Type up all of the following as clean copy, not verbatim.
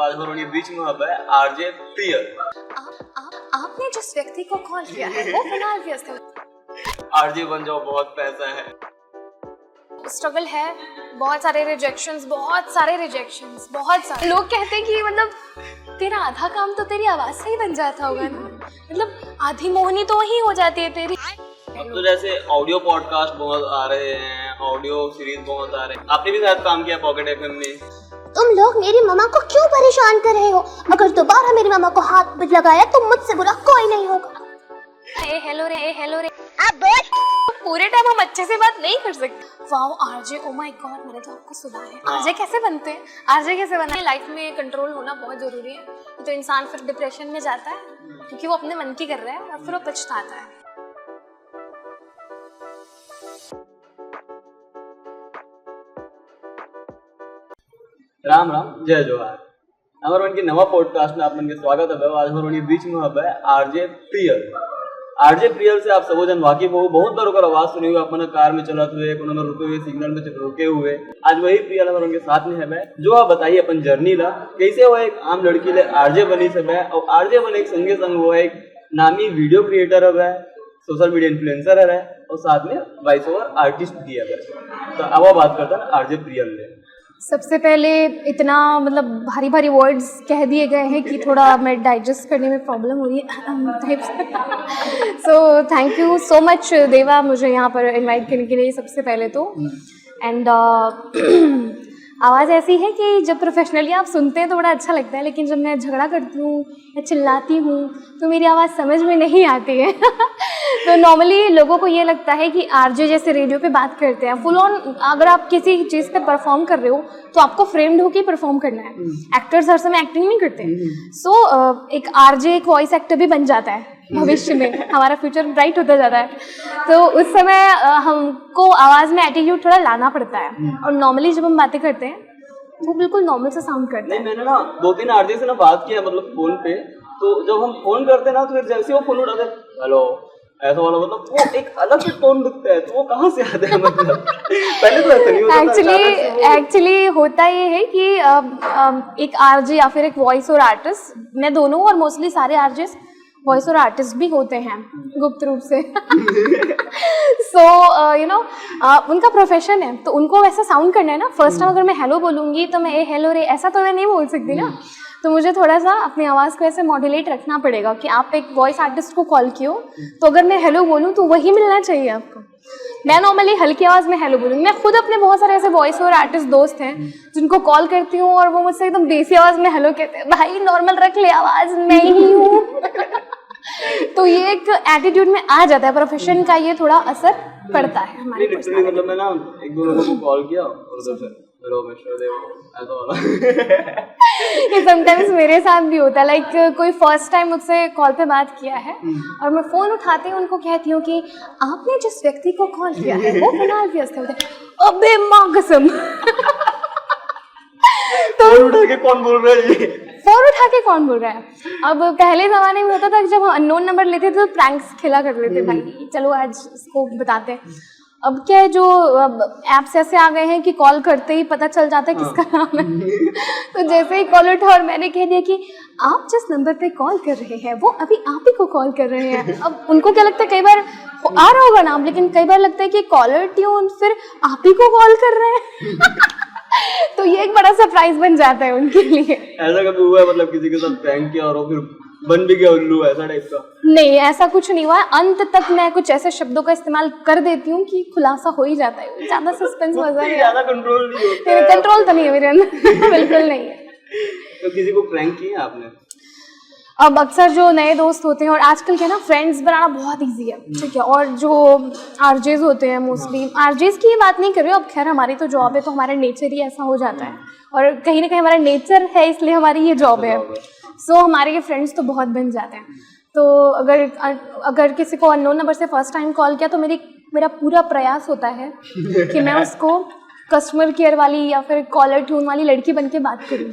आज हमारे बीच में है आरजे प्रियल। आपने जिस व्यक्ति को कॉल किया है वो फिलहाल व्यस्त है। आरजे बन जाओ, बहुत पैसा है। स्ट्रगल है, बहुत सारे रिजेक्शंस, बहुत सारे लोग कहते हैं कि मतलब तेरा आधा काम तो तेरी आवाज से ही बन जाता होगा ना, मतलब आधी मोहनी तो वही हो जाती है तेरी। अब तो जैसे ऑडियो पॉडकास्ट बहुत आ रहे हैं, ऑडियो सीरीज बहुत आ रहे हैं। आपने भी शायद काम किया पॉकेट एफएम में। तुम लोग मेरी मामा को क्यों परेशान कर रहे हो? अगर दोबारा मेरी मामा को हाथ लगाया तो मुझसे बुरा कोई नहीं होगा। हेलो रे आप बोल। पूरे टाइम हम अच्छे से बात नहीं कर सकते। Wow RJ, oh my God, मैंने तो आपको सुना है। आरजे कैसे बनते हैं? आरजे कैसे बनते हैं? लाइफ में कंट्रोल होना बहुत जरूरी है। तो इंसान फिर डिप्रेशन में जाता है क्योंकि वो अपने मन की कर रहा है और फिर वो पछताता है। राम राम, जय जोहार। हमारे उनके नवा पॉडकास्ट में आप मन के स्वागत है। आज हमारे बीच में है आरजे प्रियल। आरजे प्रियल से आप सबो जन वाकिफ हो। बहुत बार ओकर आवाज सुनी हुई अपने कार में चलत हुए, कोनो में रुके हुए, सिग्नल में रुके हुए। आज वही प्रियल हमारे उनके साथ में है। जो आप बताइए अपन जर्नी ला कैसे वो एक आम लड़की ले आरजे बनी सब है, और आरजे बने एक संगे संग वो एक नामी वीडियो क्रिएटर है, सोशल मीडिया इन्फ्लुएंसर है, और साथ में वॉइस ओवर आर्टिस्ट भी है। तो अब बात करता है आरजे प्रियल ले। सबसे पहले इतना मतलब भारी भारी वर्ड्स कह दिए गए हैं कि थोड़ा मैं डाइजेस्ट करने में प्रॉब्लम हो रही है। So thank you so much देवा मुझे यहाँ पर इनवाइट करने के लिए सबसे पहले तो। एंड आवाज़ ऐसी है कि जब प्रोफेशनली आप सुनते हैं तो बड़ा अच्छा लगता है, लेकिन जब मैं झगड़ा करती हूँ या चिल्लाती हूँ तो मेरी आवाज़ समझ में नहीं आती है। तो नॉर्मली लोगों को ये लगता है कि आरजे जैसे रेडियो पे बात करते हैं फुल ऑन। अगर आप किसी चीज़ पे परफॉर्म कर रहे हो तो आपको फ्रेम्ड होकर परफॉर्म करना है। एक्टर्स हर समय एक्टिंग नहीं करते। सो एक आरजे एक वॉइस एक्टर भी बन जाता है भविष्य में। हमारा फ्यूचर ब्राइट होता जाता है, तो उस समय हमको आवाज़ में एटीट्यूड थोड़ा लाना पड़ता है। और नॉर्मली जब हम बातें करते हैं वो बिल्कुल नॉर्मल सा साउंड करता है। मैंने ना 2-3 आरजे से ना बात किया, मतलब फोन पे। तो जब हम फोन करते हैं ना तो फिर जैसे वो फोन उठाते हेलो ऐसा वाला, मतलब वो एक अलग से टोन दिखता है। तो वो कहाँ से आता है? मतलब पहले तो ऐसा नहीं होता था। एक्चुअली होता ये है कि एक आरजे या फिर एक वॉइस और आर्टिस्ट, मैं दोनों और मोस्टली सारे आरजे वॉइस और आर्टिस्ट भी होते हैं गुप्त रूप से। सो यू नो उनका प्रोफेशन है, तो उनको वैसा साउंड करना है ना। फर्स्ट टाइम अगर मैं हेलो बोलूँगी तो मैं हेलो रे ऐसा तो मैं नहीं बोल सकती ना। तो मुझे थोड़ा सा अपनी आवाज़ को ऐसे मॉड्यूलेट रखना पड़ेगा कि आप एक वॉइस आर्टिस्ट को कॉल किए हो तो अगर मैं हेलो बोलूँ तो वही मिलना चाहिए आपको। मैं नॉर्मली हल्की आवाज़ में हेलो बोलूँगी। मैं खुद अपने बहुत सारे ऐसे वॉइस ओवर आर्टिस्ट दोस्त हैं जिनको कॉल करती हूँ और वो मुझसे एकदम देसी आवाज़ में हेलो कहते हैं। भाई नॉर्मल रख ले आवाज़, मैं ही हूँ। तो ये एक एटीट्यूड में आ जाता है। प्रोफेशन का ये थोड़ा असर पड़ता है हमारे। मतलब मैं ना एक दो लोगों को कॉल किया और ये समटाइम्स मेरे साथ भी होता है। लाइक कोई फर्स्ट टाइम मुझसे कॉल पे बात किया है और मैं फ़ोन उठाते ही उनको कहती हूँ कि आपने जिस व्यक्ति को कॉल किया है वो फिलहाल व्यस्त है। अबे माँ कसम। तो उठा के कौन बोल रहा है? फोन उठा के कौन बोल रहा है? अब पहले ज़माने में होता था कि जब हम अननोन नंबर लेते थे तो प्रैंक्स खेला करते थे। भाई चलो आज इसको बताते हैं। अब क्या है, जो ऐप्स ऐसे आ गए हैं कि कॉल करते ही पता चल जाता है किसका नाम है। तो जैसे ही कॉल उठा और मैंने कह दिया कि आप जिस नंबर पे कॉल कर रहे हैं वो अभी आप ही को कॉल कर रहे हैं। अब उनको क्या लगता है, कई बार आ रहा होगा नाम, लेकिन कई बार लगता है कि कॉलर ट्यून फिर आप ही को कॉल कर रहे हैं। तो ये एक बड़ा सरप्राइज बन जाता है उनके लिए। ऐसा कभी हुआ है मतलब किसी के साथ प्रैंक किया और वो फिर बन भी गया उल्लू, ऐसा टाइप का? नहीं, ऐसा कुछ नहीं हुआ है। अंत तक मैं कुछ ऐसे शब्दों का इस्तेमाल कर देती हूँ कि खुलासा हो ही जाता है। ज्यादा सस्पेंस मजा नहीं, ज्यादा कंट्रोल नहीं होता है। कंट्रोल तो नहीं है मेरे अंदर। बिल्कुल नहीं है। तो किसी को प्रैंक किया आपने? अब अक्सर जो नए दोस्त होते हैं, और आजकल क्या ना फ्रेंड्स बनाना बहुत इजी है, ठीक है। और जो आरजेज होते हैं, मोस्टली आरजेज की ये बात नहीं कर रही हूँ। अब खैर हमारी तो जॉब है तो हमारा नेचर ही ऐसा हो जाता है, और कहीं ना कहीं हमारा नेचर है इसलिए हमारी ये जॉब है। सो हमारे ये फ्रेंड्स तो बहुत बन जाते हैं। तो अगर किसी को अननोन नंबर से फर्स्ट टाइम कॉल किया तो मेरा पूरा प्रयास होता है कि मैं उसको कस्टमर केयर वाली या फिर कॉलर ट्यून वाली लड़की बन के बात करूँ।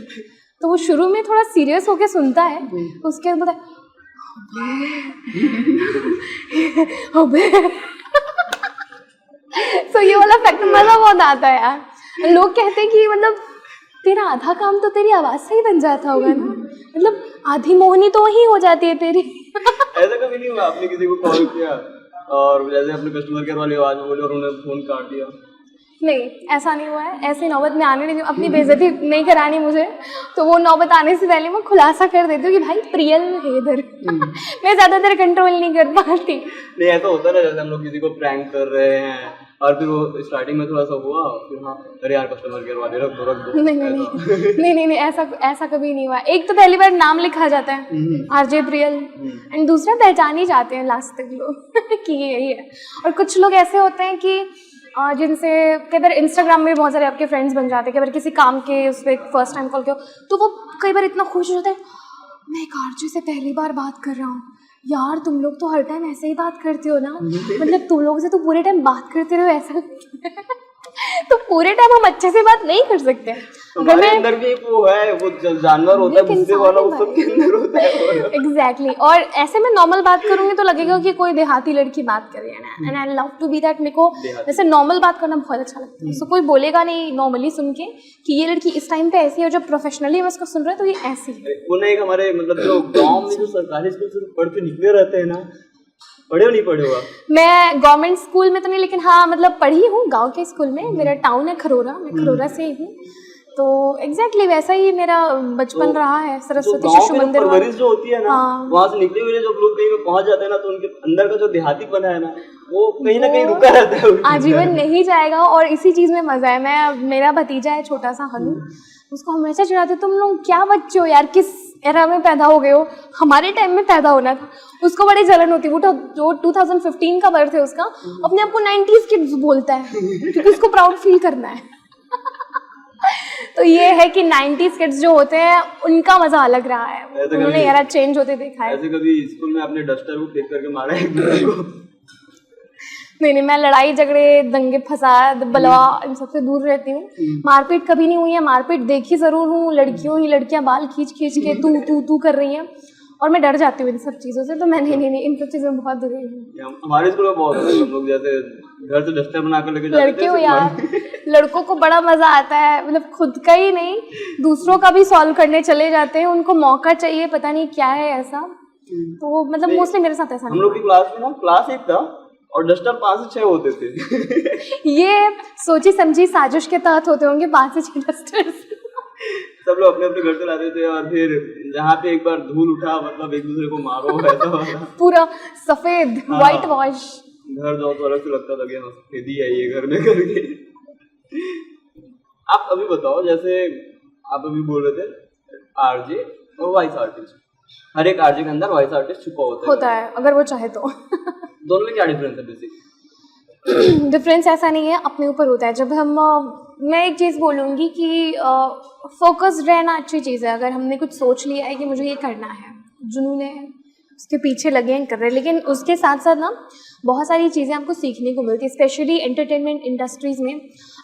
तो वो शुरू में थोड़ा सीरियस होके सुनता है, उसके बाद अबे तो ये वाला फैक्ट मजा बहुत आता है यार। लोग कहते हैं कि मतलब तेरा आधा काम तो तेरी आवाज़ से ही बन जाता होगा ना, मतलब आधी मोहनी तो वही हो जाती है तेरी। ऐसा कभी नहीं हुआ आपने किसी को कॉल किया और जैसे अपने कस्टमर केयर वाली आवाज में बोले और उन्होंने फोन काट दिया? नहीं, ऐसा नहीं हुआ है, ऐसी नौबत में आने नहीं दूँ, अपनी बेइज्जती नहीं करानी मुझे, तो वो नौबत आने से पहले मैं खुलासा कर देती हूँ कि भाई प्रियल है इधर। मैं ज़्यादातर कंट्रोल नहीं कर पाती। नहीं, ऐसा होता है ना, जैसे हम लोग किसी को प्रैंक कर रहे हैं और फिर वो स्टार्टिंग में थोड़ा सा हुआ, फिर हाँ अरे यार कस्टमर केयर वाले रख दो। नहीं, ऐसा कभी नहीं हुआ। एक तो पहली बार नाम लिखा जाता है आरजे प्रियल, एंड दूसरा पहचान ही जाते हैं लास्ट तक लोग कि ये यही है। और कुछ लोग ऐसे होते हैं कि जिनसे कई बार इंस्टाग्राम में बहुत सारे आपके फ्रेंड्स बन जाते हैं, कई बार किसी काम के उस पर फर्स्ट टाइम कॉल किया तो वो कई बार इतना खुश हो जाते हैं, मैं एक आरजे से पहली बार बात कर रहा हूँ, यार तुम लोग तो हर टाइम ऐसे ही बात करते हो ना, मतलब तुम लोगों से तो पूरे टाइम बात करते रहो ऐसा। तो पूरे टाइम हम अच्छे से बात नहीं कर सकते। हमारे अंदर भी एक वो है, वो जानवर होता है गुस्से वाला, वो सबके अंदर होता है। एग्जैक्टली। और ऐसे में नॉर्मल बात करूंगी तो लगेगा कि कोई देहाती लड़की बात कर रही है ना, and I love to be that. मेरे को जैसे नॉर्मल बात करना बहुत अच्छा लगता है, सो कोई बोलेगा नहीं नॉर्मली सुन के कि ये लड़की इस टाइम पे ऐसी है, और जब प्रोफेशनली हम उसको सुन रहे हैं तो ये ऐसी है। वो नहीं, हमारे मतलब जो गाँव में जो सरकारी स्कूल से पढ़ के निकले रहते हैं ना, पढ़े हो नहीं पढ़े हुआ? मैं गवर्नमेंट स्कूल में तो नहीं, लेकिन हाँ मतलब पढ़ी हूँ गांव के स्कूल में। मेरा टाउन है खरोरा, मैं खरोरा से ही हूँ, तो एग्जैक्टली वैसा ही मेरा बचपन रहा है। सरस्वती शिशु मंदिर परवरिश जो होती है ना, वहाँ से निकले हुए जब लोग कहीं पे पहुँच जाते हैं ना, तो उनके अंदर का जो देहातीपन है ना, वो कहीं ना कहीं रुका रहता है, आजीवन नहीं जाएगा। और इसी चीज़ में मजा है। मेरा भतीजा है छोटा सा हनु, उसको हमेशा चिढ़ाते तुम लोग क्या बच्चे हो यार, किस एरा में पैदा हो गए हो, हमारे टाइम में पैदा होना था। उसको बड़ी जलन होती है, वो जो 2015 का बर्थ है उसका, अपने आप को 90s किड्स बोलता है क्योंकि उसको प्राउड फील करना है। तो ये है कि 90s किड्स जो होते हैं उनका मजा अलग रहा है, उन्होंने एरा चेंज होते देखा है। ऐसे कभी स्कूल में अपने डस्टर को फेंक करके मारा है एक दूसरे को? नहीं, मैं लड़ाई झगड़े दंगे फसाद बलवा इन सबसे दूर रहती हूँ। मारपीट कभी नहीं हुई है, मारपीट देखी जरूर हूँ, लड़कियां बाल खींच के तू कर रही हैं, और मैं डर जाती हूँ इन सब चीज़ों से, तो मैं नहीं इन सब चीज़ों में बहुत दूर हूँ। हमारे स्कूल में बहुत हम लोग जैसे घर से डस्टर बना कर लेके जाते थे। लड़के हो यार, लड़कों को बड़ा मजा आता है, मतलब खुद का ही नहीं दूसरों का भी सॉल्व करने चले जाते हैं, उनको मौका चाहिए, पता नहीं क्या है ऐसा। तो मतलब मोस्टली मेरे साथ ऐसा हम लोग की क्लास में ना, क्लास 1 था और डस्टर 5 से 6 होते थे। ये सोची समझी साजिश के तहत होते होंगे 5 से 6 डस्टर। सब लोग अपने अपने घर से लाते थे, और फिर जहाँ पे एक बार धूल उठा मतलब एक दूसरे को मारो ऐसा पूरा सफेद व्हाइट वॉश। घर जाओ तो अलग से लगता था कि हाँ सफेदी है ये घर में करके। आप अभी बताओ, जैसे आप अभी बोल रहे थे आरजे और वॉइस आर्टिस्ट, हर एक आरजे के अंदर वॉइस आर्टिस्ट छुपा होता है अगर वो चाहे तो। दोनों में क्या डिफरेंस है बेसिक? डिफरेंस ऐसा नहीं है, अपने ऊपर होता है। जब हम मैं एक चीज़ बोलूँगी कि फोकस्ड रहना अच्छी चीज़ है। अगर हमने कुछ सोच लिया है कि मुझे ये करना है, जुनून है, उसके पीछे लगे हैं कर रहे हैं, लेकिन उसके साथ साथ ना बहुत सारी चीज़ें आपको सीखने को मिलती है, स्पेशली एंटरटेनमेंट इंडस्ट्रीज़ में।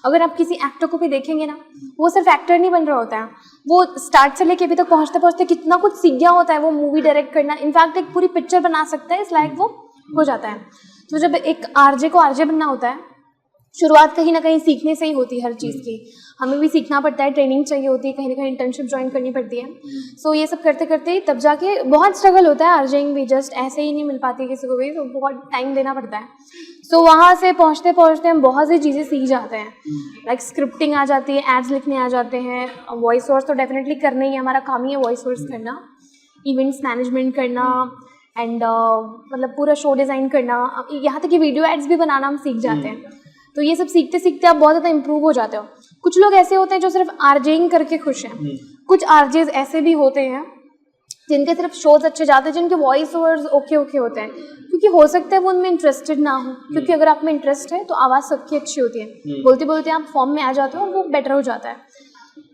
अगर आप किसी एक्टर को भी देखेंगे ना, वो सिर्फ एक्टर नहीं बन रहा होता है, वो स्टार्ट से लेके अभी तक पहुँचते पहुँचते कितना कुछ सीख गया होता है। वो मूवी डायरेक्ट करना, इनफैक्ट एक पूरी पिक्चर बना सकता है, इस लायक वो हो जाता है। तो जब एक आरजे को आरजे बनना होता है, शुरुआत कहीं ना कहीं सीखने से ही होती है हर चीज़ की। हमें भी सीखना पड़ता है, ट्रेनिंग चाहिए होती है, कहीं ना कहीं इंटर्नशिप ज्वाइन करनी पड़ती है। सो ये सब करते करते तब जाके बहुत स्ट्रगल होता है। आरजेइंग भी जस्ट ऐसे ही नहीं मिल पाती है किसी को भी, तो बहुत टाइम देना पड़ता है। सो वहाँ से पहुँचते पहुँचते हम बहुत सी चीज़ें सीख जाते हैं, लाइक स्क्रिप्टिंग आ जाती है, एड्स लिखने आ जाते हैं, वॉइस ओवर्स तो डेफिनेटली करना ही है, हमारा काम ही है वॉइस ओवर्स करना, इवेंट्स मैनेजमेंट करना, एंड मतलब पूरा शो डिज़ाइन करना, यहाँ तक कि वीडियो एड्स भी बनाना हम सीख जाते हैं। तो ये सब सीखते सीखते आप बहुत ज़्यादा इम्प्रूव हो जाते हो। कुछ लोग ऐसे होते हैं जो सिर्फ आरजेइंग करके खुश हैं, कुछ आरजेज ऐसे भी होते हैं जिनके सिर्फ शोज अच्छे जाते हैं, जिनके वॉइस ओवर्स ओके होते हैं, क्योंकि हो सकता है वो उनमें इंटरेस्टेड ना हो, क्योंकि अगर आप में इंटरेस्ट है तो आवाज़ सबकी अच्छी होती है, बोलते बोलते आप फॉर्म में आ जाते हो और वो बेटर हो जाता है।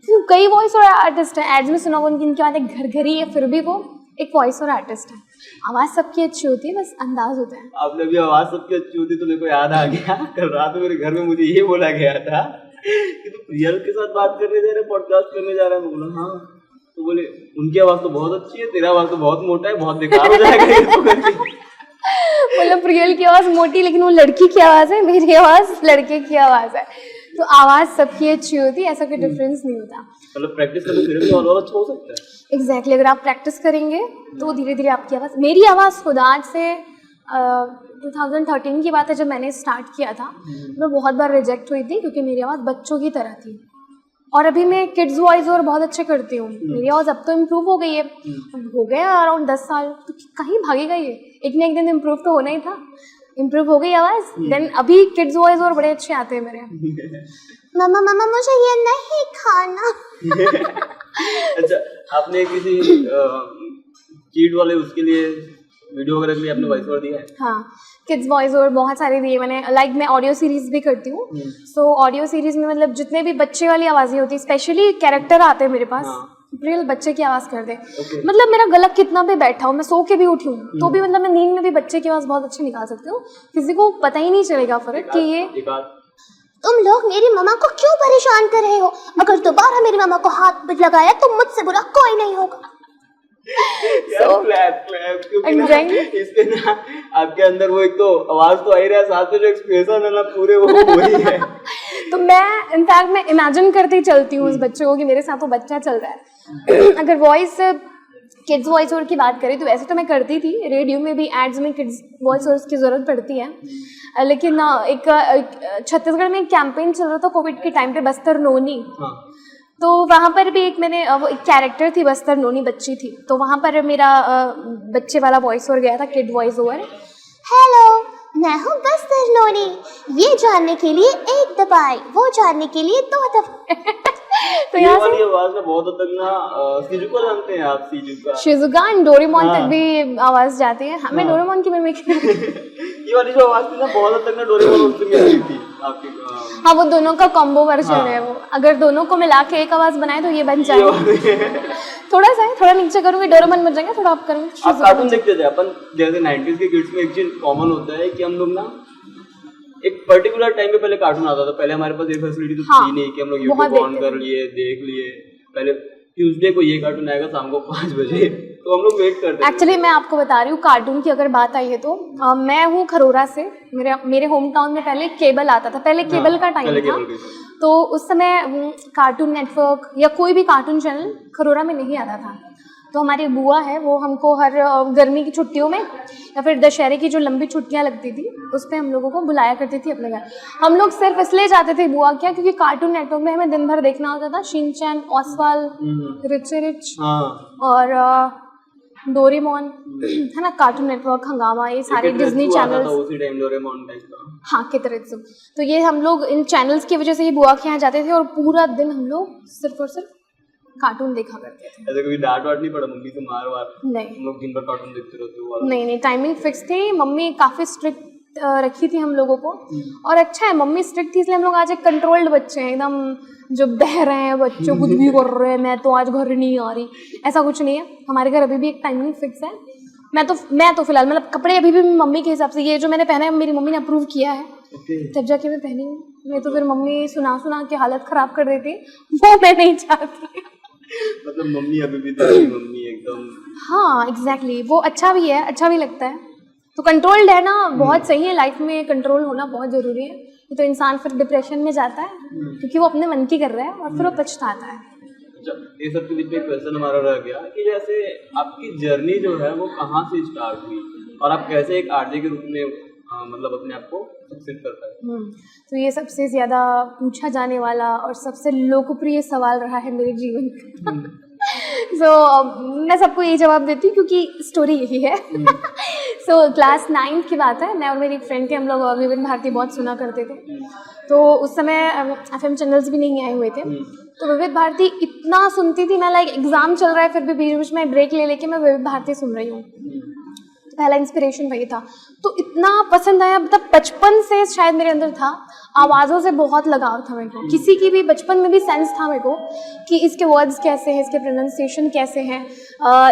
तो कई वॉइस ओवर आर्टिस्ट हैं, एड्स में सुना होगा उनकी बात घर घर ही है, फिर भी वो एक वॉइस ओवर आर्टिस्ट है। आवाज़ सबकी अच्छी होती है, बस अंदाज होता है। आपने भी आवाज़ सबकी अच्छी होती तो मेरे को याद आ गया, कल रात में मेरे घर में मुझे ये बोला गया था कि तू प्रियल के साथ बात करने जा रहा है, पॉडकास्ट करने जा रहा है। मैं बोला हाँ, तो बोले उनकी आवाज़ तो बहुत अच्छी है, तेरा आवाज़ तो बहुत मोटा है, बहुत बेकार हो जाएगा। मतलब प्रियल की आवाज़ मोटी, लेकिन वो लड़की की आवाज़ है, मेरी आवाज़ लड़के की आवाज़ है। तो आवाज़ सबकी अच्छी होती है, ऐसा कोई डिफरेंस नहीं होता। मतलब प्रैक्टिस करने फिर भी और अच्छा हो सकता है। एग्जैक्टली अगर आप प्रैक्टिस करेंगे तो धीरे धीरे आपकी आवाज़, मेरी आवाज़ खुद आज से 2013 की बात है जब मैंने स्टार्ट किया था, मैं बहुत बार रिजेक्ट हुई थी क्योंकि मेरी आवाज़ बच्चों की तरह थी। और अभी मैं किड्स वॉइस और बहुत अच्छे करती हूँ, मेरी आवाज़ अब तो इम्प्रूव हो गई है, हो गया अराउंड 10 साल, तो कहीं भागेगा ये, एक ना एक दिन इम्प्रूव तो होना ही था। इम्प्रूव हो गई आवाज़, देन अभी किड्स वॉइस और बड़े अच्छे आते हैं मेरे। मम्मा मम्मा मुझे ये नहीं खाना। अच्छा, आपने किसी चीट वाले उसके लिए वीडियो वगैरह के लिए आपने वॉइस ओवर दिया है? हाँ, किड्स वॉइस ओवर बहुत सारे दिए मैंने, लाइक मैं ऑडियो सीरीज भी करती हूँ। सो ऑडियो सीरीज में मतलब जितने भी बच्चे वाली आवाज़ें होती है, स्पेशली कैरेक्टर आते हैं मेरे पास, रियल बच्चे की आवाज़ कर दे। मतलब मेरा गला कितना भी बैठा हो, मैं सो के भी उठी हूँ तो भी मतलब मैं नींद में भी बच्चे की आवाज़ बहुत अच्छी निकाल सकती हूँ, किसी को पता ही नहीं चलेगा फर्क कि ये। तुम लोग मेरी मम्मा को क्यों परेशान कर रहे हो? अगर दोबारा मेरी मम्मा को हाथ लगाया तो मुझसे बुरा कोई नहीं होगा। क्लैप क्योंकि ना इससे ना आपके अंदर वो एक तो आवाज तो आ ही रहा है, साथ में जो एक्सप्रेशन है ना पूरे वो वही है। तो मैं इनफैक्ट मैं इमेजिन करते ही चलती हूँ उस बच्चे को कि मेरे साथ वो बच्चा चल रहा है। अगर वॉइस किड्स वॉइस ओवर की बात करें तो वैसे तो मैं करती थी, रेडियो में भी एड्स में किड्स वॉइस ओवर की ज़रूरत पड़ती है, लेकिन एक छत्तीसगढ़ में एक कैंपेन चल रहा था कोविड के टाइम पे, बस्तर नोनी। तो वहाँ पर भी एक मैंने वो एक कैरेक्टर थी, बस्तर नोनी बच्ची थी, तो वहाँ पर मेरा बच्चे वाला वॉइस ओवर गया था, किड वॉइस ओवर। हेलो, मैं हूँ बस्तर नोनी, ये जानने के लिए 1 दबाए, वो जानने के लिए 2 दबाए। तो ये वाली आवाज में बहुत हद तक ना शिजुका जानते हैं आप? शिजुका एंड डोरेमोन तक भी आवाज जाती है। मैं डोरेमोन की मिमिक्री ये वाली जो आवाज थी ना बहुत हद तक ना डोरेमोन उससे मिलती थी आपकी। हाँ, वो दोनों का कॉम्बो वर्जन है वो, अगर दोनों को मिला के एक आवाज बनाए तो ये बन जाएगा। थोड़ा नीचे करूंगी डोरेमोन बन जाएगा, थोड़ा आप करूंगी। आप कार्टून देखते थे अपन, जैसे 90s के किड्स में एक चीज कॉमन होता है कि हम लोग ना एक पर्टिकुलर टाइम पे पहले कार्टून आता था। पहले हमारे पास ये फैसिलिटी तो थी नहीं कि हम लोग यूट्यूब ऑन कर लिए देख लिए। पहले ट्यूसडे को ये कार्टून आएगा शाम को 5 बजे, तो हम लोग वेट करते थे। एक्चुअली मैं आपको बता रही हूँ, कार्टून की अगर बात आई है तो मैं हूँ खरोरा से, मेरे होम टाउन में पहले केबल आता था, पहले केबल का टाइम था, तो उस समय कार्टून नेटवर्क या कोई भी कार्टून चैनल खरोरा में नहीं आता था। तो हमारी बुआ है, वो हमको हर गर्मी की छुट्टियों में या फिर दशहरे की जो लंबी छुट्टियां लगती थी उस पर हम लोगों को बुलाया करती थी अपने घर। हम लोग सिर्फ इसलिए जाते थे बुआ क्या, क्योंकि कार्टून नेटवर्क में हमें दिन भर देखना होता था शिनचैन, ऑसवाल, रिची रिच और डोरेमोन, है ना, कार्टून नेटवर्क, हंगामा, ये सारे डिज्नी चैनल्स उसी टाइम डोरेमोन टाइप का। हाँ, कितरेत्सु। तो ये हम लोग इन चैनल्स की वजह से ही बुआ के यहाँ जाते थे और पूरा दिन हम लोग सिर्फ और सिर्फ कार्टून देखा करते थे। ऐसे कभी डांट वाट नहीं पड़ा मम्मी से, मार वार? नहीं, हम लोग दिन भर कार्टून देखते रहते हो? नहीं, टाइमिंग फिक्स थी। मम्मी काफ़ी स्ट्रिक्ट रखी थी हम लोगों को, और अच्छा है मम्मी स्ट्रिक्ट थी इसलिए हम लोग आज एक कंट्रोल्ड बच्चे हैं, एकदम जो बह रहे हैं बच्चों कुछ भी कर रहे हैं, मैं तो आज घर नहीं आ रही, ऐसा कुछ नहीं है। हमारे घर अभी भी एक टाइमिंग फिक्स है। मैं तो फिलहाल मतलब कपड़े अभी भी मम्मी के हिसाब से, ये जो मैंने पहना है मेरी मम्मी ने अप्रूव किया है, तब जाके मैं पहनी हूँ। मैं तो फिर मम्मी सुना के हालत खराब कर देती, वो मैं नहीं चाहती। मतलब मम्मी अभी भी तेरी मम्मी एकदम। हाँ एग्जैक्टली, वो अच्छा भी है, अच्छा भी लगता है। तो कंट्रोल्ड है ना, बहुत सही है, लाइफ में कंट्रोल होना बहुत ज़रूरी है। तो इंसान फिर डिप्रेशन में जाता है क्योंकि वो अपने मन की कर रहा है और फिर वो पछताता है। ये सब के बीच में क्वेश्चन हमारा रह गया कि जैसे आपकी जर्नी जो है वो कहाँ से स्टार्ट हुई और आप कैसे एक आरजे के रूप में मतलब अपने आप को सक्सेस करता है? तो ये सबसे ज़्यादा पूछा जाने वाला और सबसे लोकप्रिय सवाल रहा है मेरे जीवन का। मैं सबको यही जवाब देती हूँ क्योंकि स्टोरी यही है। क्लास 9 की बात है, मैं और मेरी एक फ्रेंड थे, हम लोग विविध भारती बहुत सुना करते थे। तो उस समय FM चैनल्स भी नहीं आए हुए थे, तो विविध भारती इतना सुनती थी मैं, लाइक एग्जाम चल रहा है फिर भी बीच बीच में ब्रेक ले लेके मैं विविध भारती सुन रही हूँ। पहला इंस्पिरेशन वही था, तो इतना पसंद आया, मतलब बचपन से शायद मेरे अंदर था, आवाज़ों से बहुत लगाव था मेरे को, किसी की भी बचपन में भी सेंस था मेरे को कि इसके वर्ड्स कैसे हैं, इसके प्रोनाउंसिएशन कैसे हैं,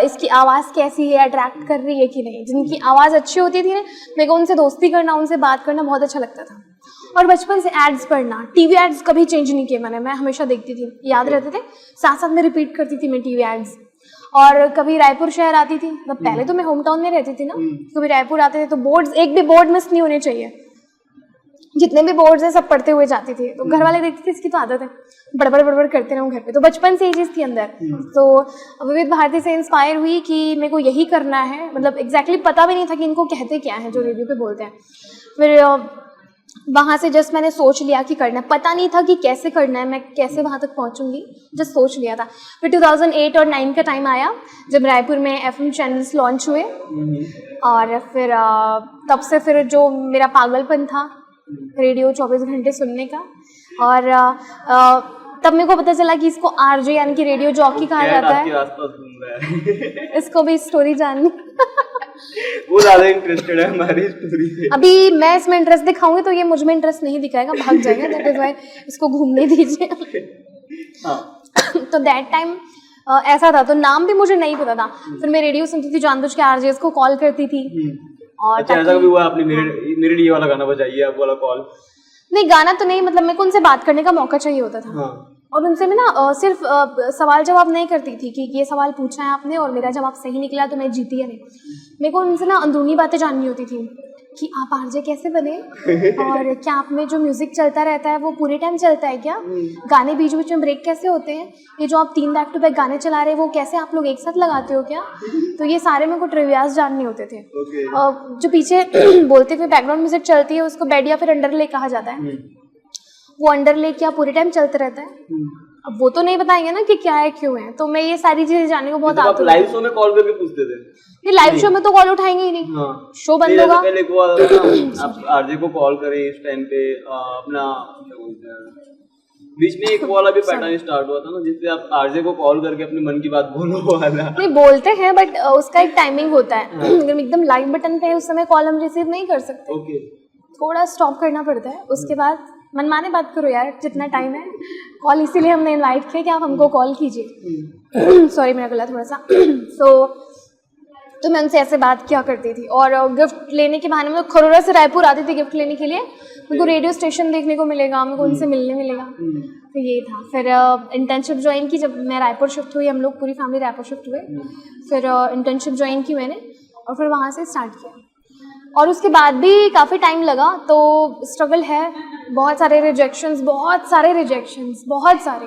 इसकी आवाज़ कैसी है, अट्रैक्ट कर रही है कि नहीं। जिनकी आवाज़ अच्छी होती थी ना, मेरे को उनसे दोस्ती करना, उनसे बात करना बहुत अच्छा लगता था। और बचपन से एड्स पढ़ना, टीवी एड्स कभी चेंज नहीं किए मैंने, मैं हमेशा देखती थी, याद रहते थे, साथ साथ में रिपीट करती थी मैं टीवी एड्स। और कभी रायपुर शहर आती थी, मतलब पहले तो मैं होम टाउन में रहती थी ना, कभी रायपुर आते थे तो बोर्ड्स, एक भी बोर्ड मिस नहीं होने चाहिए, जितने भी बोर्ड्स हैं सब पढ़ते हुए जाती थी, तो घर वाले देखते थे इसकी तो आदत है बड़बड़ करते रहूं घर पे, तो बचपन से ये चीज़ थी अंदर। तो विविध भारती से इंस्पायर हुई कि मेरे को यही करना है, मतलब एग्जैक्टली पता भी नहीं था कि इनको कहते क्या है जो रेडियो पे बोलते हैं। फिर वहाँ से जस्ट मैंने सोच लिया कि करना है, पता नहीं था कि कैसे करना है, मैं कैसे वहाँ तक पहुँचूंगी, जस्ट सोच लिया था। फिर 2008 और 9 का टाइम आया जब रायपुर में FM चैनल्स लॉन्च हुए, और फिर तब से फिर जो मेरा पागलपन था रेडियो 24 घंटे सुनने का, और तब मेरे को पता चला कि इसको आरजे यानी कि रेडियो जॉकी कहा जाता है। इसको भी स्टोरी जाननी वो ज्यादा इंटरेस्टेड है हमारी स्टोरी से। अभी मैं इसमें इंटरेस्ट दिखाऊंगी तो ये मुझ में इंटरेस्ट नहीं दिखाएगा, भाग जाएगा, दैट इज व्हाई इसको घूमने दीजिए। तो दैट टाइम ऐसा था, तो नाम भी मुझे नहीं पता था। फिर मैं रेडियो सुनती थी, जानबूझ के आरजेस को कॉल करती थी। और अच्छा, ऐसा कभी हुआ आपने मेरे लिए वाला गाना बजाइए आप वाला कॉल? नहीं, गाना तो नहीं, मतलब मेरे को उनसे बात करने का मौका चाहिए होता था। और उनसे मैं ना सिर्फ सवाल जवाब नहीं करती थी कि ये सवाल पूछा है आपने और मेरा जवाब सही निकला तो मैं जीती या नहीं। मेरे को उनसे ना अंदरूनी बातें जाननी होती थी कि आप आरजे कैसे बने, और क्या आप में जो म्यूजिक चलता रहता है वो पूरे टाइम चलता है क्या, गाने बीच बीच में ब्रेक कैसे होते हैं, ये जो आप 3 बैक टू बैक गाने चला रहे हैं वो कैसे आप लोग एक साथ लगाते हो क्या। तो ये सारे मेरे को ट्रिवियाज जानने होते थे। जो पीछे बोलते हुए बैकग्राउंड म्यूजिक चलती है उसको बेड या फिर अंडरले कहा जाता है, वो अंडरले क्या पूरे टाइम चलते रहता है, अब वो तो नहीं बताएंगे ना कि क्या है क्यों है। तो मैं ये सारी चीजें जानने को बहुत आती हूँ। लाइव शो में कॉल करके पूछते थे? नहीं, लाइव शो में तो कॉल उठाएंगे ही नहीं। शो बंद होगा। पहले को आप आरजे को कॉल करें इस टाइम पे अपना बीच में एक वाला भी पैटर्न स्टार्ट हुआ था ना, जिससे आप आरजे को कॉल करके अपने मन की बात बोलो वाला। नहीं, बोलते हैं बट उसका एक टाइमिंग होता है। अगर एकदम लाइव बटन पे है उस समय कॉल हम रिसीव नहीं कर सकते, थोड़ा स्टॉप करना पड़ता है। उसके बाद मनमाने बात करो यार, जितना टाइम है कॉल, इसीलिए हमने इनवाइट किया कि आप हमको कॉल कीजिए। सॉरी मेरा गला थोड़ा सा। तो मैं उनसे ऐसे बात किया करती थी, और गिफ्ट लेने के बहाने में खरोरा से रायपुर आती थी गिफ्ट लेने के लिए। मेरे को रेडियो स्टेशन देखने को मिलेगा, मेरे को उनसे मिलने मिलेगा, तो ये था। फिर इंटर्नशिप ज्वाइन की, जब मैं रायपुर शिफ्ट हुई, हम लोग पूरी फैमिली रायपुर शिफ्ट हुए, फिर इंटर्नशिप ज्वाइन की मैंने, और फिर वहाँ से स्टार्ट किया। और उसके बाद भी काफ़ी टाइम लगा, तो स्ट्रगल है, बहुत सारे रिजेक्शंस, बहुत सारे।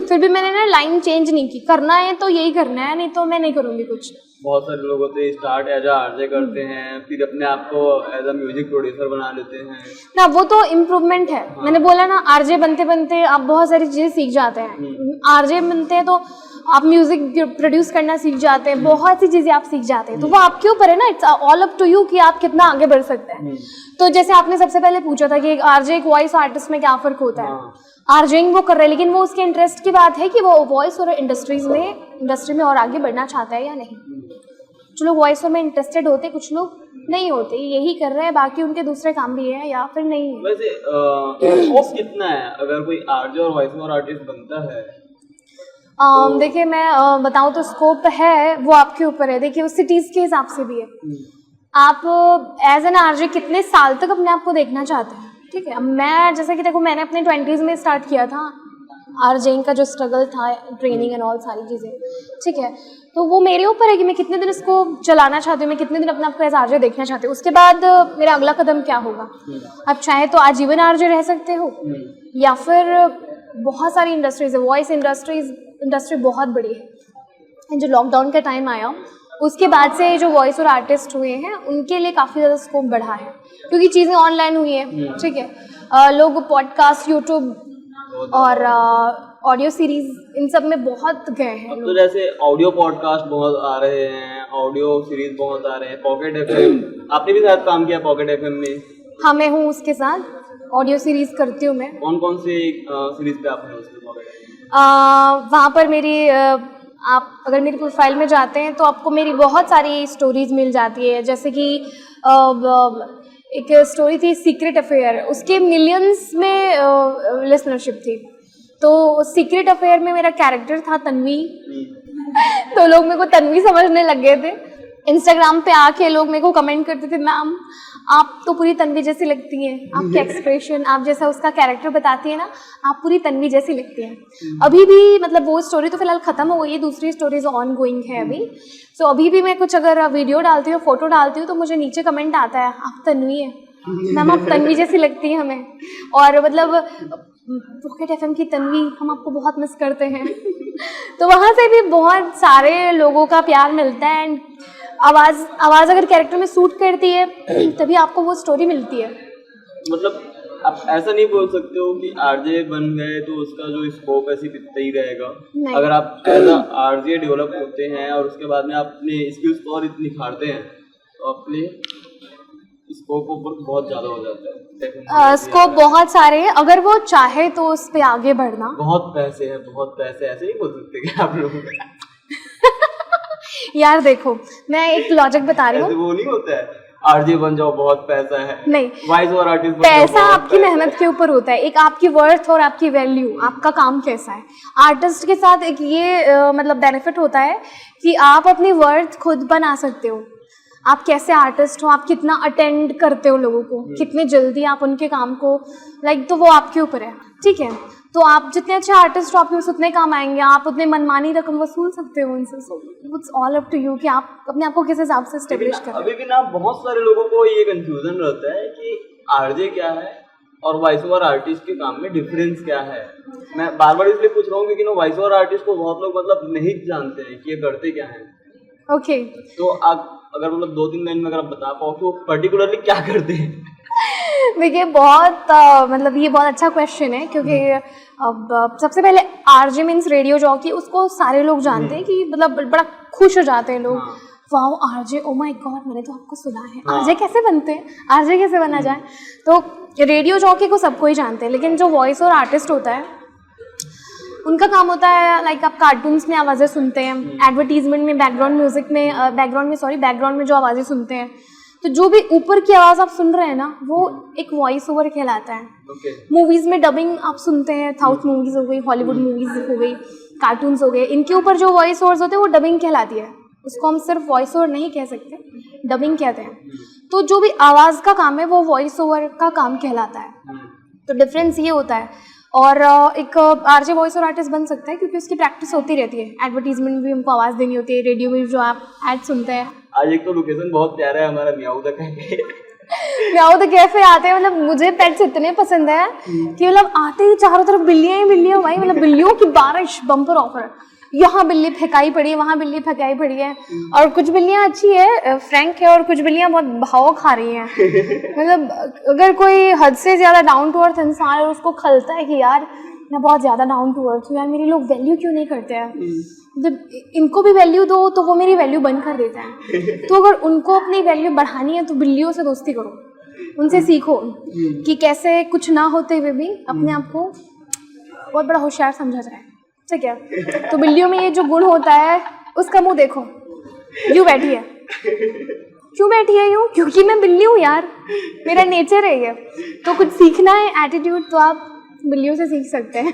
फिर भी मैंने ना लाइन चेंज नहीं की, करना है तो यही करना है, नहीं तो मैं नहीं करूँगी कुछ। बहुत सारे लोग होते हैं स्टार्ट एज आरजे करते हैं, फिर अपने आप को एज अ म्यूजिक प्रोड्यूसर बना लेते हैं ना, वो तो इम्प्रूवमेंट है। मैंने बोला ना, आरजे बनते बनते आप बहुत सारी चीज़ें सीख जाते हैं। आरजे बनते हैं तो आप म्यूजिक प्रोड्यूस करना सीख जाते हैं, बहुत सी चीज़ें आप सीख जाते हैं। तो वो आपके ऊपर है ना, it's all up to you कि आप कितना आगे बढ़ सकते हैं। तो जैसे आपने सबसे पहले पूछा था कि एक आरजे एक वॉइस आर्टिस्ट में क्या फ़र्क होता है। आरजेइंग वो कर रहा है, लेकिन वो उसके इंटरेस्ट की बात है कि वो वॉइस और इंडस्ट्री में और आगे बढ़ना चाहता है या नहीं। कुछ लोग वॉइस में इंटरेस्टेड होते, कुछ लोग नहीं होते, यही कर रहे हैं, बाकी उनके दूसरे काम भी है या फिर नहीं है। वैसे स्कोप कितना है अगर कोई आरजे और वॉइस ओवर आर्टिस्ट बनता है? देखिए, मैं बताऊँ तो स्कोप है, वो आपके ऊपर है। देखिए, वो सिटीज़ के हिसाब से भी है। आप एज एन आरजे कितने साल तक अपने आप को देखना चाहते हैं, ठीक है। मैं जैसे कि देखो, मैंने अपने 20s में स्टार्ट किया था आरजेइंग का जो स्ट्रगल था, ट्रेनिंग एंड ऑल सारी चीज़ें, ठीक है। तो वो मेरे ऊपर है कि मैं कितने दिन इसको चलाना चाहती हूँ, मैं कितने दिन अपने आप को एज आरजे देखना चाहती हूँ। उसके बाद मेरा अगला कदम क्या होगा। आप चाहे तो आजीवन आरजे रह सकते हो, या फिर बहुत सारी इंडस्ट्रीज है, वॉइस इंडस्ट्री बहुत बड़ी है। जो लॉकडाउन का टाइम आया उसके बाद से जो वॉइस और आर्टिस्ट हुए हैं उनके लिए काफ़ी ज़्यादा स्कोप बढ़ा है, क्योंकि चीज़ें ऑनलाइन हुई है, ठीक है। लोग पॉडकास्ट, यूट्यूब और ऑडियो सीरीज, इन सब में बहुत गए हैं। तो जैसे ऑडियो पॉडकास्ट बहुत आ रहे हैं, ऑडियो सीरीज बहुत आ रहे हैं, पॉकेट एफएम, आपने भी शायद काम किया पॉकेट एफएम में? हाँ, मैं हूँ उसके साथ, ऑडियो सीरीज करती हूँ मैं। कौन से सीरीज पे आपने उसमें पॉकेट एफएम? वहाँ पर मेरी आप अगर मेरी प्रोफाइल में जाते हैं तो आपको मेरी बहुत सारी स्टोरीज मिल जाती है। जैसे कि एक स्टोरी थी सीक्रेट अफेयर, उसके मिलियंस में लिसनरशिप थी। तो सीक्रेट अफेयर में मेरा कैरेक्टर था तन्वी। तो लोग मेरे को तन्वी समझने लग गए थे। इंस्टाग्राम पे आके लोग मेरे को कमेंट करते थे, मैम आप तो पूरी तन्वी जैसी लगती हैं, आपके एक्सप्रेशन, आप जैसा उसका कैरेक्टर बताती है ना, आप पूरी तन्वी जैसी लगती हैं। अभी भी मतलब वो स्टोरी तो फिलहाल ख़त्म हो गई है, दूसरी स्टोरीज ऑन गोइंग है अभी। सो अभी भी मैं कुछ अगर वीडियो डालती हूँ, फोटो डालती हूँ, तो मुझे नीचे कमेंट आता है आप तन्वी है। मैम आप तन्वी जैसी लगती है हमें, और मतलब पॉकेट एफएम की तन्वी, हम आपको बहुत मिस करते हैं। तो वहाँ से भी बहुत सारे लोगों का प्यार मिलता है, एंड आवाज़ अगर कैरेक्टर में सूट करती है तभी आपको वो स्टोरी मिलती है। मतलब आप ऐसा नहीं बोल सकते हो कि आरजे बन गए तो उसका जो स्कोप है सिर्फ इतना ही रहेगा। नहीं। अगर आप एज आरजे डेवलप होते हैं और उसके बाद में आप अपने स्किल्स को और निखारते हैं तो अपने स्कोप ऊपर बहुत ज़्यादा हो जाता है। स्कोप बहुत सारे हैं, अगर वो चाहे तो उस पर आगे बढ़ना। बहुत पैसे हैं, बहुत पैसे, ऐसे ही बोल सकते हैं आप लोग। यार देखो मैं एक लॉजिक बता रही ऐसे हूँ, वो नहीं होता है आरजे बन जाओ बहुत पैसा है, नहीं, वॉइस ओवर आर्टिस्ट बन जाओ पैसा बहुत आपकी पैसा मेहनत के ऊपर होता है, एक आपकी वर्थ और आपकी वैल्यू, आपका काम कैसा है। आर्टिस्ट के साथ एक ये मतलब बेनिफिट होता है कि आप अपनी वर्थ खुद बना सकते हो। आप कैसे आर्टिस्ट हो, आप कितना अटेंड करते हो लोगों को, कितने जल्दी आप उनके काम को तो वो आपके ऊपर है, ठीक है। तो आप जितने अच्छे आर्टिस्ट हो आपके पास उतने काम आएंगे, आप उतने मनमानी रकम वसूल सकते हो उनसे। So it's all up to you कि आप अपने आप को किस हिसाब से स्टेब्लिश करें। अभी भी ना बहुत सारे लोगों को ये कंफ्यूजन रहता है कि आरजे क्या है और वॉइस ओवर आर्टिस्ट के काम में डिफरेंस क्या है। मैं बार बार इसलिए पूछ रहा हूँ क्योंकि ना वॉइस ओवर आर्टिस्ट को बहुत लोग मतलब नहीं जानते हैं कि ये करते क्या है। ओके तो आप अगर मतलब 2-3 लाइन में अगर आप बता पाओ कि वो पर्टिकुलरली क्या करते हैं। देखिए बहुत मतलब ये बहुत अच्छा क्वेश्चन है, क्योंकि अब सबसे पहले आरजे मीन्स रेडियो जॉकी, उसको सारे लोग जानते हैं कि मतलब बड़ा खुश हो जाते हैं लोग, wow RJ, oh my God मैंने तो आपको सुना है। आरजे कैसे बनते हैं, आरजे कैसे बना जाए। तो रेडियो जॉकी को सबको ही जानते हैं, लेकिन जो वॉइस और आर्टिस्ट होता है उनका काम होता है लाइक आप कार्टून्स में आवाज़ें सुनते हैं, एडवर्टीजमेंट में बैकग्राउंड म्यूजिक में बैकग्राउंड में जो आवाज़ें सुनते हैं, तो जो भी ऊपर की आवाज़ आप सुन रहे हैं ना वो एक वॉइस ओवर कहलाता है। मूवीज़ में डबिंग आप सुनते हैं, साउथ मूवीज़ हो गई, हॉलीवुड मूवीज़ हो गई, कार्टून्स हो गए, इनके ऊपर जो वॉइस ओवर्स होते हैं वो डबिंग कहलाती है। उसको हम सिर्फ वॉइस ओवर नहीं कह सकते, डबिंग कहते हैं। तो जो भी आवाज़ का काम है वो वॉइस ओवर का काम कहलाता है। तो डिफरेंस ये होता है। और एक आरजे वॉइस और आर्टिस्ट बन सकता है क्योंकि उसकी प्रैक्टिस होती रहती है। एडवर्टीजमेंट भी हमको आवाज़ देनी होती है, रेडियो में जो आप ऐड सुनते हैं। आज एक तो लोकेशन बहुत प्यारा है हमारा, मियाऊ द कैफे। मियाऊ द कैफे आते हैं, मतलब मुझे पेट्स इतने पसंद है कि मतलब आते ही चारों तरफ बिल्लियाँ ही बिल्लियाँ भाई, मतलब बिल्लियों की बारिश, बम्पर ऑफर। यहाँ बिल्ली फेंकाई पड़ी है, वहाँ बिल्ली फेंकाई पड़ी है, और कुछ बिल्लियाँ अच्छी है, फ्रैंक है, और कुछ बिल्लियाँ बहुत भाव खा रही हैं। मतलब अगर कोई हद से ज़्यादा डाउन टू अर्थ इंसान और उसको खलता है कि यार मैं बहुत ज़्यादा डाउन टू अर्थ हूँ, यार मेरी लोग वैल्यू क्यों नहीं करते हैं, जब इनको भी वैल्यू दो तो वो मेरी वैल्यू बंद कर देते हैं। तो अगर उनको अपनी वैल्यू बढ़ानी है तो बिल्लियों से दोस्ती करो, उनसे सीखो कि कैसे कुछ ना होते हुए भी अपने आप को बहुत बड़ा होशियार समझा जाए, ठीक है। तो बिल्लियों में ये जो गुण होता है उसका मुंह देखो, यूँ बैठी है, क्यों बैठी है यूँ, क्योंकि मैं बिल्ली हूँ यार, मेरा नेचर है ये। तो कुछ सीखना है एटीट्यूड तो आप बिल्लियों से सीख सकते हैं।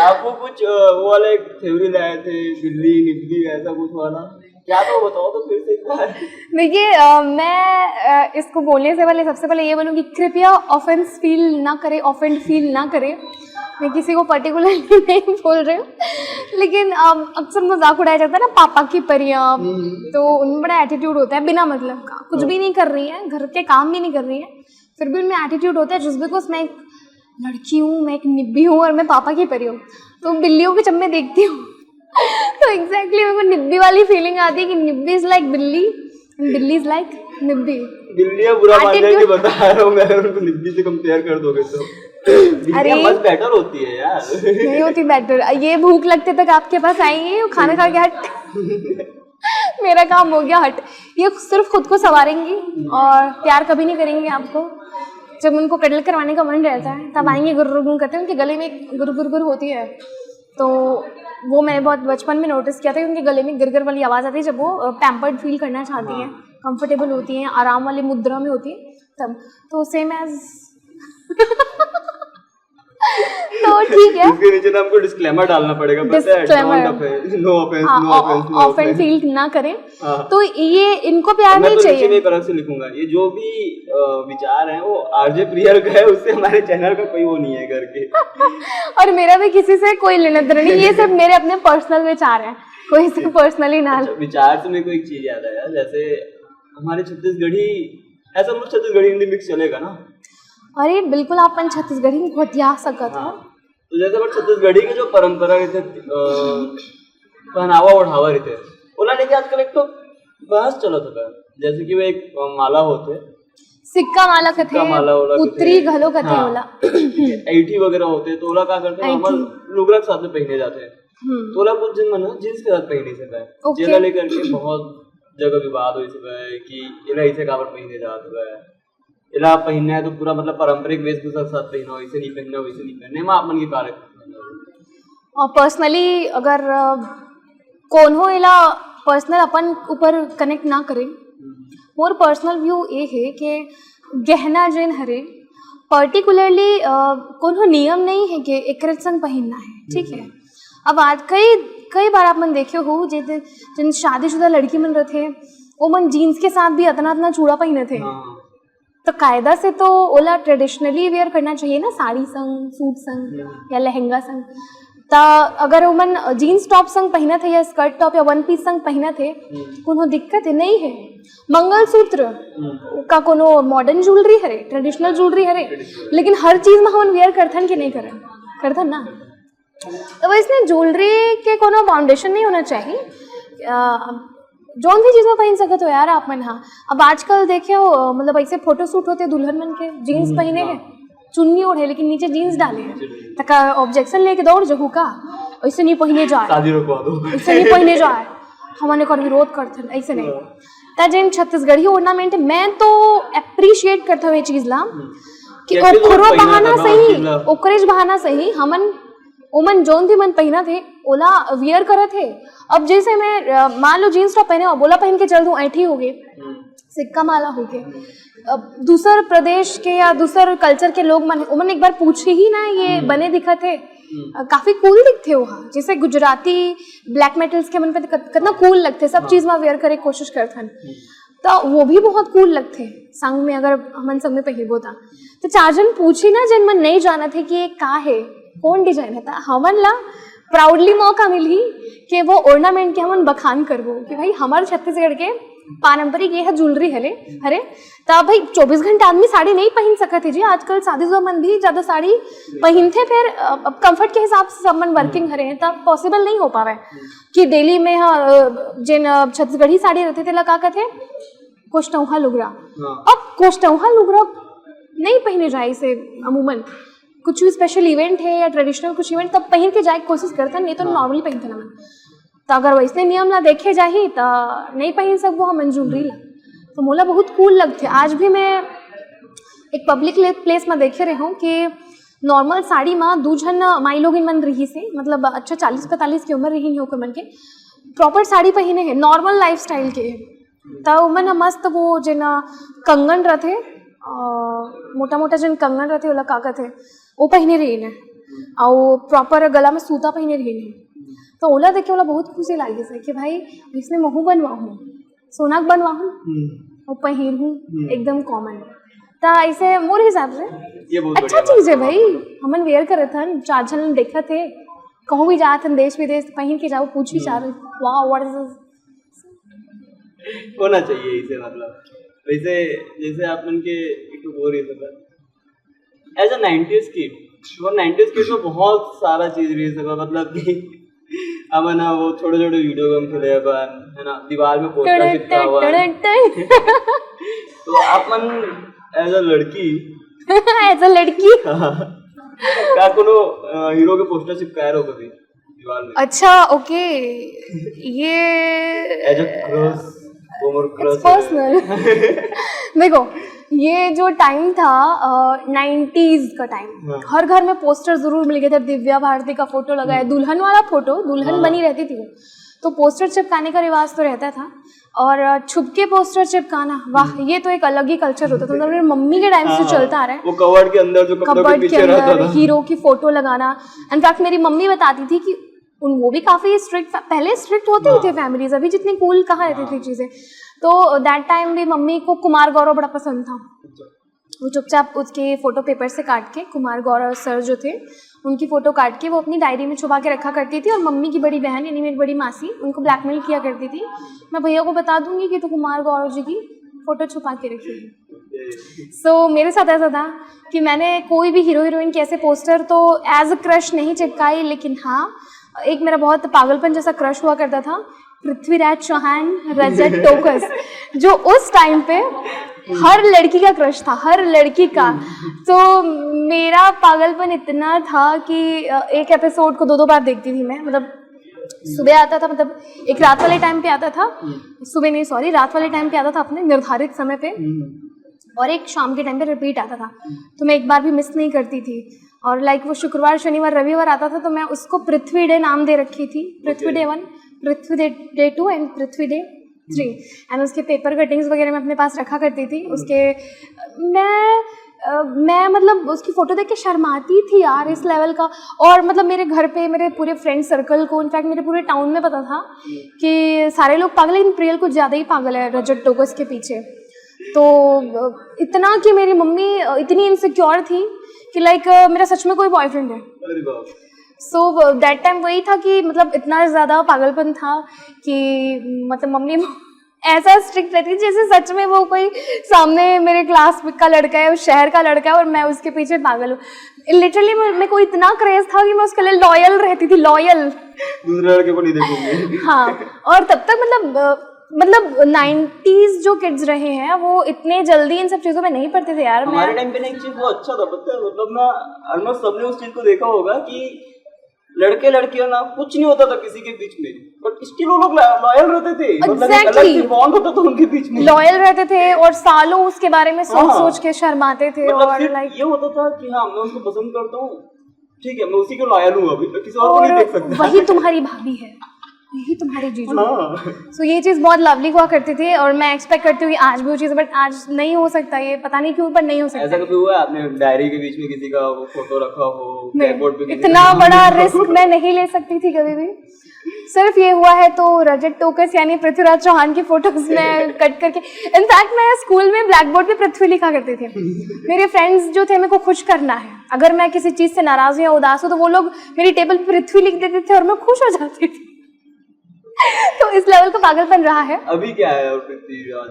आपको कुछ वो वाला एक थ्योरी लाए थे, बिल्ली निब्बी ऐसा कुछ वाला, क्या था वो बताओ तो फिर से एक बार। देखिए मैं इसको बोलने से पहले सबसे पहले ये बोलूँ कि कृपया ऑफेंस फील ना करें, ऑफेंड फील ना करें। मैं किसी को पर्टिकुलरली नहीं बोल रही हूँ, लेकिन अक्सर मजाक उड़ाया जाता है ना पापा की परियां, तो उनमें बड़ा एटीट्यूड होता है बिना मतलब का, कुछ भी नहीं कर रही है, घर के काम भी नहीं कर रही है, फिर भी उनमें एटीट्यूड होता है जस्ट बिकॉज मैं एक लड़की हूँ, मैं एक निब्बी हूँ और मैं पापा की परी हूँ। तो बिल्लियों को जब मैं देखती हूँ तो एग्जैक्टली मेरे को निब्बी वाली फीलिंग आती है कि निब्बी इज लाइक बिल्ली एंड बिल्ली इज लाइक निब्बी। बिल्लियाँ बुरा मान जाए कि बता रहा हूँ मैं, अगर उनको निब्बी से कंपेयर कर दोगे तो बिल्लियाँ मच बेटर होती है यार। नहीं होती बेटर, ये भूख लगते तक आपके पास आएंगे, खाना खा के हट मेरा काम हो गया हट। ये सिर्फ खुद को संवारेंगी और प्यार कभी नहीं करेंगी आपको। जब उनको कडल करवाने का मन रहता है तब आएंगे, गुर्र गुर्र करते हैं, उनके गले में गुर गुर गुर होती है, तो वो मैंने बहुत बचपन में नोटिस किया था कि उनके गले में गिरगर वाली आवाज़ आती है जब वो पैम्पर्ड फील करना चाहती हैं, कंफर्टेबल होती हैं, आराम वाली मुद्रा में होती है तब। तो सेम एज तो ठीक है, इसके नीचे ना हमको डिस्क्लेमर डालना पड़ेगा, ऑफेंड फील ना करें। तो ये इनको प्यार नहीं चाहिए। मैं एक अलग से लिखूंगा, ये जो भी विचार है वो आरजे प्रिया का है, उससे हमारे चैनल का कोई वो नहीं है करके। और मेरा भी किसी से कोई लेना देना नहीं, ये सब मेरे अपने पर्सनल विचार हैं, कोई से पर्सनली ना। विचार से मेरे को एक चीज याद आया, जैसे हमारे छत्तीसगढ़ी ऐसा मतलब छत्तीसगढ़ी हिंदी मिक्स चलेगा ना? अरे बिल्कुल अपन छत्तीसगढ़ी में घोटिया सकत हो। तो जैसे बट छत्तीसगढ़ी की जो परंपरा रहते पहनावा ओढ़ावा रहते ओला लेके आजकल एक तो बहस चलत होगा, जैसे कि वो एक माला होते सिक्का माला कथे, सिक्का माला ओला पुत्री घलो कथे ओला, ऐठी वगैरह होते तो ओला क्या करते हैं नॉर्मल लुगड़ा के साथ में पहने जाते हैं। तो ओला कुछ दिन मन जींस के साथ पहने सका है, जेला लेकर के बहुत जगह विवाद हो सका है कि इला इसे काबर पहने जात हुआ है, इला पहनना है तो पूरा मतलब पारंपरिक वेशभूषा के साथ पहना, वैसे नहीं पहनना वैसे नहीं पहनना है, आप मन के कार्य। और पर्सनली अगर कौन हो इला पर्सनल अपन ऊपर कनेक्ट ना करे, मोर पर्सनल व्यू ये है कि गहना जिन हरे पर्टिकुलरली कोनो नियम नहीं है कि एक संग पहनना है, ठीक है। अब आज कई बार आप मन देखे हो जिन शादीशुदा लड़की मन रहते वो मन जीन्स के साथ भी इतना चूड़ा पहने थे, तो कायदा से तो ओला ट्रेडिशनली वेयर करना चाहिए ना, साड़ी संग, सूट संग या लहंगा संग। ता अगर उमन जीन्स टॉप संग पहना थे या स्कर्ट टॉप या वन पीस संग पहना थे कोनो दिक्कत है नहीं है। मंगलसूत्र का कोनो मॉडर्न ज्वेलरी हरे, ट्रेडिशनल ज्वेलरी हरे, लेकिन हर चीज में हम वेयर करथन कि नहीं करथन ना। तो इसमें ज्वेलरी के कोनो फाउंडेशन नहीं होना चाहिए, जोन भी चीज में पहन सकत हो यार आप मन। हाँ अब आजकल देखे हो मतलब ऐसे फोटो शूट होते दुल्हन मन के जीन्स पहने हैं, चुन्नी ओढ़े लेकिन नीचे जीन्स डाले हैं, तका ऑब्जेक्शन लेके दौड़ जहू का ऐसे नहीं पहने जाए, शादी रोकवा दो, ऐसे नहीं पहने जाए, हमने कर विरोध करते ऐसे नहीं। ता जिन छत्तीसगढ़ी ऑर्नामेंट मैं तो अप्रिशिएट करता हूँ ये चीज ला कि ओकरो बहाना सही, ओकरेज बहाना सही हमन ओमन जोन भी मन पहना थे ओला वियर करे थे। अब जैसे मैं मान लो जीन्स टॉप पहने बोला पहन के चल दूं, ऐठी हो गए, सिक्का माला हो गए, दूसर प्रदेश के या दूसर कल्चर के लोग मन उमन एक बार पूछे ही ना ये बने दिखा थे, काफी कूल दिखते वहाँ। जैसे गुजराती ब्लैक मेटल्स के मन पे कितना कूल लगते, सब चीज में वेयर करे कोशिश करथन, तो वो भी बहुत कूल लगते संग में अगर हमन संग में पहिरबो था। तो चारजन पूछी ना जिन मन नहीं जाना थे कि ये का है, कौन डिजाइन है, था हमन ला प्राउडली मौका मिली कि वो ऑर्नामेंट के हमन बखान करबो कि भाई हमारे छत्तीसगढ़ के पारंपरिक ये है ज्वेलरी हरे। तब भाई 24 घंटे आदमी साड़ी नहीं पहन सकते जी, आजकल शादीशुदा मन भी ज्यादा साड़ी पहनते, फिर अब कंफर्ट के हिसाब से सब मन वर्किंग हरे हैं, तब पॉसिबल नहीं हो पावे कि डेली में जिन छत्तीसगढ़ी साड़ी रहते थे लगा थे कोष्टौहा लुगड़ा। अब कोष्टौहा लुगड़ा नहीं पहने जाए इसे अमूमन, कुछ भी स्पेशल इवेंट है या ट्रेडिशनल कुछ इवेंट तब पहन के जाए कोशिश करते, नहीं तो नॉर्मली पहनते ना मन। तो अगर वैसे नियम ला देखे जाही तो नहीं पहन सकबो हम ज्वेलरी ला, तो मोला बहुत कूल लगते। आज भी मैं एक पब्लिक प्लेस में देखे रहे हूँ कि नॉर्मल साड़ी में दू जन माई लोग मन रही से, मतलब अच्छा 40-45 की उम्र रही हो मन के प्रॉपर साड़ी पहने हैं, नॉर्मल लाइफ स्टाइल के, तो मन मस्त वो जिन कंगन रहते मोटा मोटा जिन कंगन रहते ओला का कहते वो पहने रही ने, और प्रॉपर गला में सूता पहने रही ने। तो ओला देखे ओला बहुत खुशी लगी से कि भाई इसने महू बनवाहूँ, सोनाक बनवाहूँ और पहिरहूँ एकदम कॉमन। तो ऐसे मोर हिसाब से अच्छा चीज है भाई, हमन वेयर करे थे, चार जन देखा थे कहूँ भी जाते देश विदेश पहन के जाओ, पूछ भी चाह वाह व्हाट इज होना चाहिए इसे। मतलब वैसे जैसे आप मन के एक वो रही सका एज अ 90s किड, वो 90s किड में बहुत सारा चीज रही सका, मतलब कि अब ना वो छोटे छोटे वीडियो गेम खेले अपन है ना, दीवार में पोस्टर चिपका हुआ है। तो आप मन एज अ लड़की क्या कोनो हीरो के पोस्टर चिपकाया रहो कभी दीवार में? अच्छा ओके, ये एज अ क्रश पर्सनल देखो ये जो टाइम था 90s का टाइम, हर घर में पोस्टर जरूर मिल गए थे, दिव्या भारती का फोटो लगा है, दुल्हन वाला फोटो, दुल्हन बनी रहती थी वो, तो पोस्टर चिपकाने का रिवाज तो रहता था। और छुपके पोस्टर चिपकाना, वाह ये तो एक अलग ही कल्चर होता था, मतलब मम्मी के टाइम से चलता आ रहा है। वो कवर्ड के अंदर जो कपड़ों के पीछे रहता था हीरो की फोटो लगाना। इनफैक्ट मेरी मम्मी बताती थी कि वो भी काफी स्ट्रिक्ट, पहले स्ट्रिक्ट होते ही थे फैमिलीज, अभी जितनी कूल कहाँ रहती थी चीजें। तो दैट टाइम भी मम्मी को कुमार गौरव बड़ा पसंद था, वो चुपचाप उसके फोटो पेपर से काट के, कुमार गौरव सर जो थे उनकी फोटो काट के वो अपनी डायरी में छुपा के रखा करती थी, और मम्मी की बड़ी बहन यानी मेरी बड़ी मासी उनको ब्लैकमेल किया करती थी, मैं भैया को बता दूंगी कि तू कुमार गौरव जी की फोटो छुपा के रखी है। सो मेरे साथ ऐसा था कि मैंने कोई भी हीरो हीरोइन के ऐसे पोस्टर तो एज अ क्रश नहीं चिपकाई, लेकिन हाँ एक मेरा बहुत पागलपन जैसा क्रश हुआ करता था, पृथ्वीराज चौहान, रजत टोकस, जो उस टाइम पे हर लड़की का क्रश था, हर लड़की का। तो मेरा पागलपन इतना था कि एक एपिसोड को 2-2 बार देखती थी मैं, मतलब सुबह आता था, मतलब एक रात वाले टाइम पे आता था, सुबह नहीं सॉरी रात वाले टाइम पे आता था अपने निर्धारित समय पे, और एक शाम के टाइम पे रिपीट आता था, तो मैं एक बार भी मिस नहीं करती थी। और लाइक वो शुक्रवार शनिवार रविवार आता था, तो मैं उसको पृथ्वी डे नाम दे रखी थी, Prithvi day 1, Prithvi day 2 and Prithvi day 3। And उसके पेपर कटिंग्स वगैरह मैं अपने पास रखा करती थी। उसके मैं मतलब उसकी फ़ोटो देख के शर्माती थी यार इस लेवल का। और मतलब मेरे घर पे मेरे पूरे फ्रेंड सर्कल को, इनफैक्ट मेरे पूरे टाउन में पता था कि सारे लोग पागल है, लेकिन प्रियल कुछ ज़्यादा ही पागल है रजत टोकस के पीछे। तो इतना कि मेरी मम्मी इतनी इनसिक्योर थी कि लाइक मेरा सच में कोई बॉयफ्रेंड है। सो दैट टाइम वही था कि मतलब इतना ज़्यादा पागलपन था कि मतलब मम्मी ऐसा स्ट्रिक्ट रहती थी जैसे सच में वो कोई सामने मेरे क्लास का लड़का है, उस शहर का लड़का है और मैं उसके पीछे पागल हूँ। लिटरली मेरे को इतना क्रेज था कि मैं उसके लिए लॉयल रहती थी, लॉयल। दूसरे लड़के को नहीं देखूंगी। हाँ, और तब तक मतलब 90s जो किड्स रहे हैं वो इतने जल्दी इन सब चीज़ों में नहीं पढ़ते थे यार। हमारे टाइम पे ना एक चीज़ वो अच्छा था, पता है, मतलब ना ऑलमोस्ट सबने उस चीज़ को देखा होगा कि लड़के लड़कियों ना कुछ नहीं होता था किसी के बीच में, बट स्टिल वो लोग लॉयल रहते थे। मतलब एक अलग ही बॉन्ड होता था उनके बीच में, लॉयल रहते थे और सालों उसके बारे में सोच के शर्माते थे। मतलब और लाइक ये होता था कि हाँ मैं उसको पसंद करता हूँ, ठीक है मैं उसी को लॉयल हूँ, अभी किसी और को नहीं देख सकता। वही तुम्हारी भाभी है, यही तुम्हारी जीजू है। हाँ। सो ये चीज़ बहुत लवली हुआ करती थी और मैं एक्सपेक्ट करती हूँ कि आज भी वो चीज़, बट आज नहीं हो सकता, ये पता नहीं क्यों, पर नहीं हो सकता। ऐसा कभी हुआ आपने डायरी के बीच में किसी का वो फोटो रखा हो, ब्लैकबोर्ड पे इतना बड़ा रिस्क मैं नहीं ले सकती थी कभी भी। सिर्फ ये हुआ है तो रजत टोकस यानी पृथ्वीराज चौहान की फोटोज में कट करके, इनफैक्ट मैं स्कूल में ब्लैक बोर्ड पे पृथ्वी लिखा करते थे। मेरे फ्रेंड्स जो थे मेरे को खुश करना है, अगर मैं किसी चीज़ से नाराज हूँ या उदास हूँ तो वो लोग मेरी टेबल पे पृथ्वी लिख देते थे और मैं खुश हो जाती थी। तो इस लेवल का पागलपन रहा है। अभी क्या है और पृथ्वीराज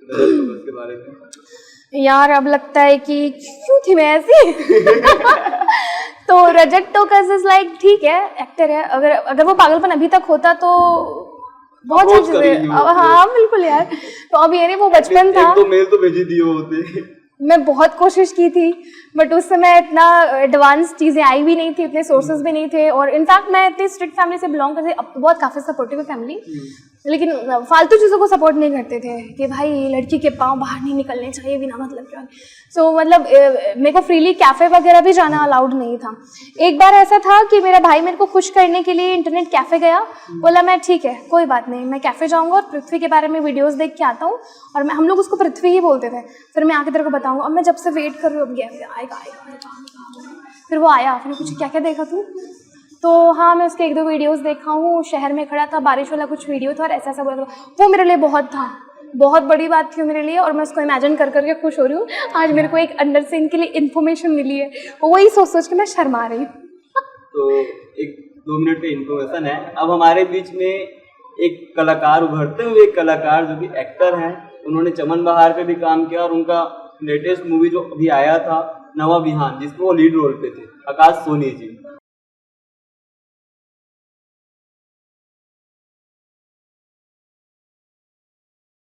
टोकस के बारे में? यार अब लगता है कि क्यों थी मैं ऐसी। तो रजत टोकस इज लाइक ठीक है, एक्टर है, अगर वो पागलपन अभी तक होता तो बहुत सी चीजें। हाँ बिल्कुल यार, तो अब ये नहीं वो बचपन था। एक तो मेल तो भेजी दिए होते। मैं बहुत कोशिश की थी बट उस समय इतना एडवांस चीज़ें आई भी नहीं थी, इतने सोर्सेज भी नहीं थे, और इनफैक्ट मैं इतनी स्ट्रिक्ट फैमिली से बिलोंग करती, अब तो बहुत काफ़ी सपोर्टिव है फैमिली, लेकिन फालतू चीज़ों को सपोर्ट नहीं करते थे कि भाई लड़की के पाँव बाहर नहीं निकलने चाहिए बिना मतलब क्या। सो मतलब मेरे को फ्रीली कैफ़े वगैरह भी जाना अलाउड नहीं था। एक बार ऐसा था कि मेरा भाई मेरे को खुश करने के लिए इंटरनेट कैफ़े गया, बोला मैं ठीक है कोई बात नहीं, मैं कैफ़े जाऊँगा और पृथ्वी के बारे में वीडियोज़ देख के आता हूँ, और हम लोग उसको पृथ्वी ही बोलते थे, फिर मैं आके तेरे को बताऊँगा। अब मैं जब से वेट कर रही हूँ, अब गया आएगा। फिर वो आया, फिर पूछा क्या क्या देखा तू, तो हाँ मैं उसके 1-2 वीडियोस देखा हूँ, शहर में खड़ा था, बारिश वाला कुछ वीडियो था और ऐसा ऐसा बोला था। वो मेरे लिए बहुत था, बहुत बड़ी बात थी मेरे लिए, और मैं उसको इमेजिन कर करके खुश हो रही हूँ। आज मेरे को एक अंदर से इनके लिए इन्फॉर्मेशन मिली है, वही सोच के मैं शर्मा रही हूँ। तो एक 2 मिनट का इन्फॉर्मेशन है, अब हमारे बीच में एक कलाकार, उभरते हुए एक कलाकार जो कि एक्टर हैं, उन्होंने चमन बहार पे भी काम किया और उनका लेटेस्ट मूवी जो अभी आया था नवा बिहान, जिसमें वो लीड रोल पे थे, आकाश सोनी जी।